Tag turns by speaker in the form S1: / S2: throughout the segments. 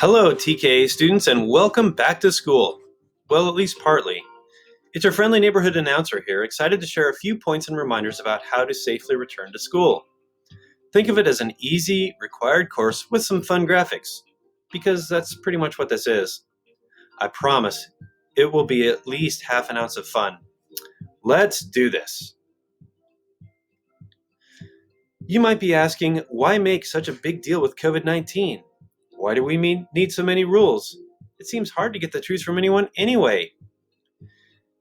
S1: Hello, TKA students, and welcome back to school. Well, at least partly. It's your friendly neighborhood announcer here, excited to share a few points and reminders about how to safely return to school. Think of it as an easy, required course with some fun graphics, because that's pretty much what this is. I promise, it will be at least half an ounce of fun. Let's do this. You might be asking, why make such a big deal with COVID-19? Why do we need so many rules? It seems hard to get the truth from anyone anyway.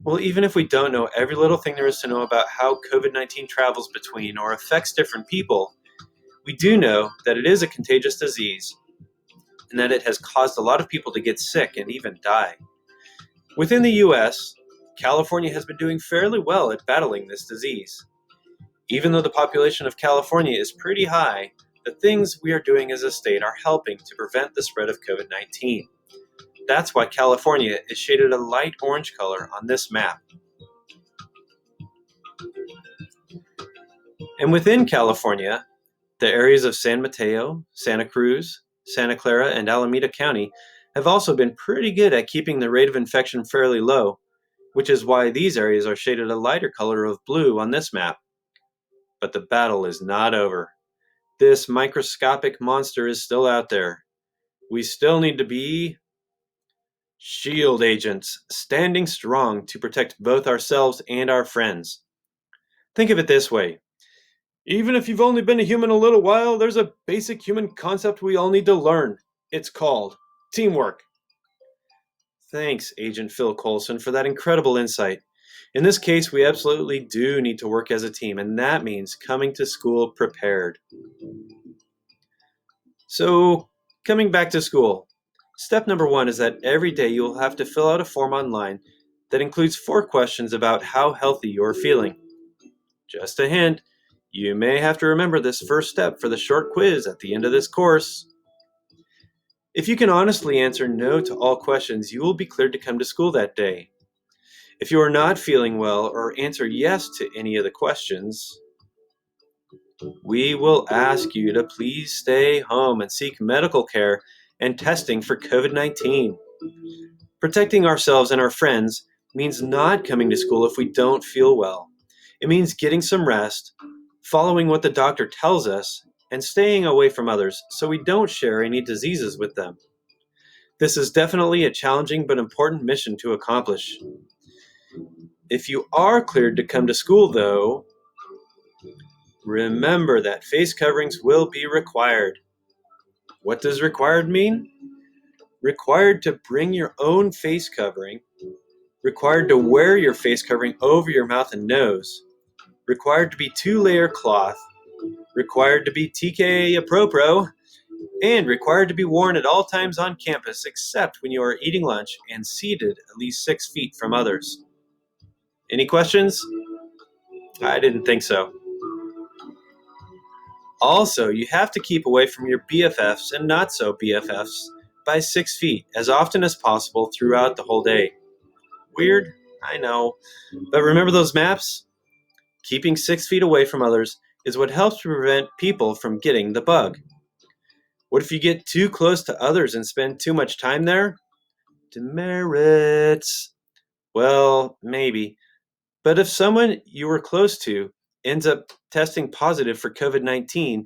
S1: Well, even if we don't know every little thing there is to know about how COVID-19 travels between or affects different people, we do know that it is a contagious disease and that it has caused a lot of people to get sick and even die. Within the US, California has been doing fairly well at battling this disease. Even though the population of California is pretty high, the things we are doing as a state are helping to prevent the spread of COVID-19. That's why California is shaded a light orange color on this map. And within California, the areas of San Mateo, Santa Cruz, Santa Clara, and Alameda County have also been pretty good at keeping the rate of infection fairly low, which is why these areas are shaded a lighter color of blue on this map. But the battle is not over. This microscopic monster is still out there. We still need to be shield agents, standing strong to protect both ourselves and our friends. Think of it this way. Even if you've only been a human a little while, there's a basic human concept we all need to learn. It's called teamwork. Thanks, Agent Phil Coulson, for that incredible insight. In this case, we absolutely do need to work as a team, and that means coming to school prepared. So, coming back to school, step number 1 is that every day you will have to fill out a form online that includes 4 questions about how healthy you are feeling. Just a hint, you may have to remember this first step for the short quiz at the end of this course. If you can honestly answer no to all questions, you will be cleared to come to school that day. If you are not feeling well or answer yes to any of the questions, we will ask you to please stay home and seek medical care and testing for COVID-19. Protecting ourselves and our friends means not coming to school if we don't feel well. It means getting some rest, following what the doctor tells us, and staying away from others so we don't share any diseases with them. This is definitely a challenging but important mission to accomplish. If you are cleared to come to school, though, remember that face coverings will be required. What does required mean? Required to bring your own face covering, required to wear your face covering over your mouth and nose, required to be 2-layer cloth, required to be TKA appropriate, and required to be worn at all times on campus except when you are eating lunch and seated at least 6 feet from others. Any questions? I didn't think so. Also, you have to keep away from your BFFs and not so BFFs by 6 feet as often as possible throughout the whole day. Weird, I know, but remember those maps? Keeping 6 feet away from others is what helps prevent people from getting the bug. What if you get too close to others and spend too much time there? Demerits. Well, maybe. But if someone you were close to ends up testing positive for COVID-19,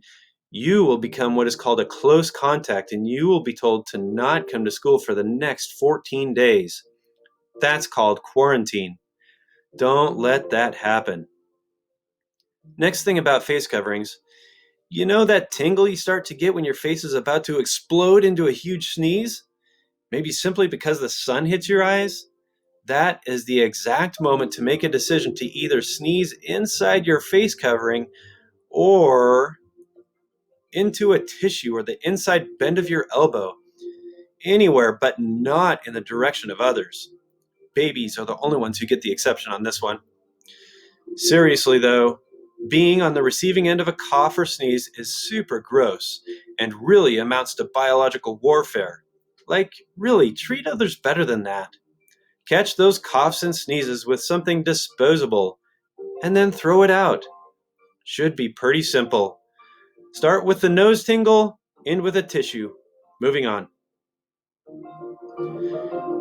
S1: you will become what is called a close contact, and you will be told to not come to school for the next 14 days. That's called quarantine. Don't let that happen. Next thing about face coverings, you know that tingle you start to get when your face is about to explode into a huge sneeze? Maybe simply because the sun hits your eyes? That is the exact moment to make a decision to either sneeze inside your face covering or into a tissue or the inside bend of your elbow. Anywhere but not in the direction of others. Babies are the only ones who get the exception on this one. Seriously though, being on the receiving end of a cough or sneeze is super gross and really amounts to biological warfare. Like, really, treat others better than that. Catch those coughs and sneezes with something disposable, and then throw it out. Should be pretty simple. Start with the nose tingle, end with a tissue. Moving on.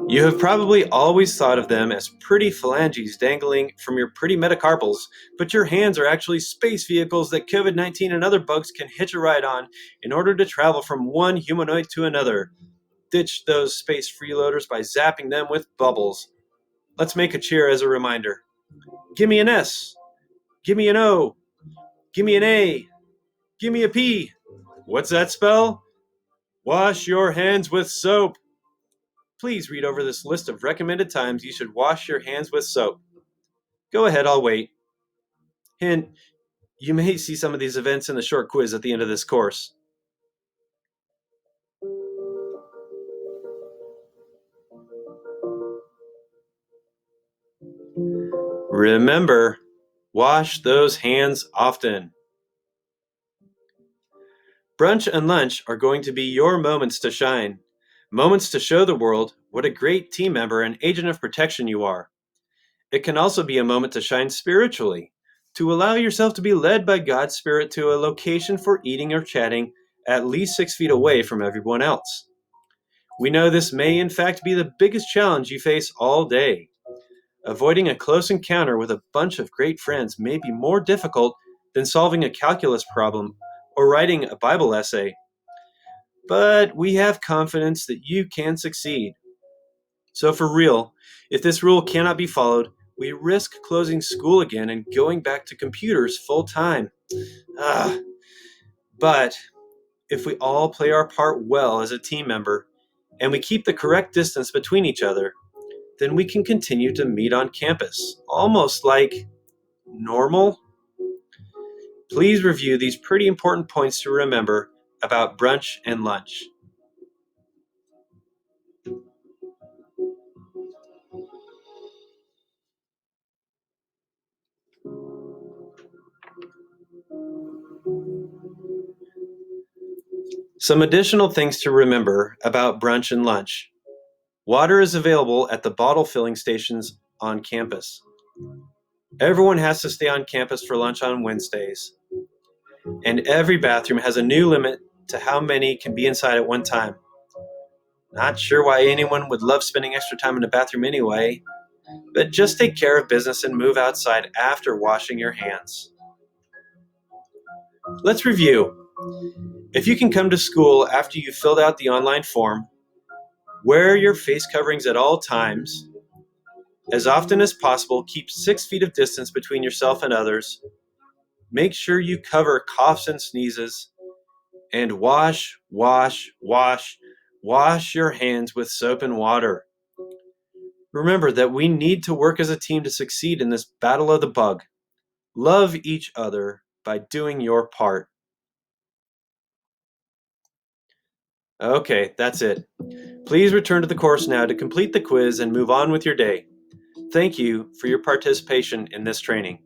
S1: You have probably always thought of them as pretty phalanges dangling from your pretty metacarpals, but your hands are actually space vehicles that COVID 19 and other bugs can hitch a ride on in order to travel from one humanoid to another. Ditch those space freeloaders by zapping them with bubbles. Let's make a cheer as a reminder. Give me an S. Give me an O. Give me an A. Give me a P. What's that spell? Wash your hands with soap. Please read over this list of recommended times you should wash your hands with soap. Go ahead, I'll wait. Hint, you may see some of these events in the short quiz at the end of this course. Remember, wash those hands often. Brunch and lunch are going to be your moments to shine. Moments to show the world what a great team member and agent of protection you are. It can also be a moment to shine spiritually, to allow yourself to be led by God's Spirit to a location for eating or chatting at least 6 feet away from everyone else. We know this may in fact be the biggest challenge you face all day. Avoiding a close encounter with a bunch of great friends may be more difficult than solving a calculus problem or writing a Bible essay. But we have confidence that you can succeed. So for real, if this rule cannot be followed, we risk closing school again and going back to computers full time. But if we all play our part well as a team member, and we keep the correct distance between each other, then we can continue to meet on campus, almost like normal. Please review these pretty important points to remember about brunch and lunch. Some additional things to remember about brunch and lunch. Water is available at the bottle filling stations on campus. Everyone has to stay on campus for lunch on Wednesdays. And every bathroom has a new limit to how many can be inside at one time. Not sure why anyone would love spending extra time in the bathroom anyway, but just take care of business and move outside after washing your hands. Let's review. If you can come to school after you've filled out the online form, wear your face coverings at all times. As often as possible, keep 6 feet of distance between yourself and others. Make sure you cover coughs and sneezes. And wash your hands with soap and water. Remember that we need to work as a team to succeed in this battle of the bug. Love each other by doing your part. Okay, that's it. Please return to the course now to complete the quiz and move on with your day. Thank you for your participation in this training.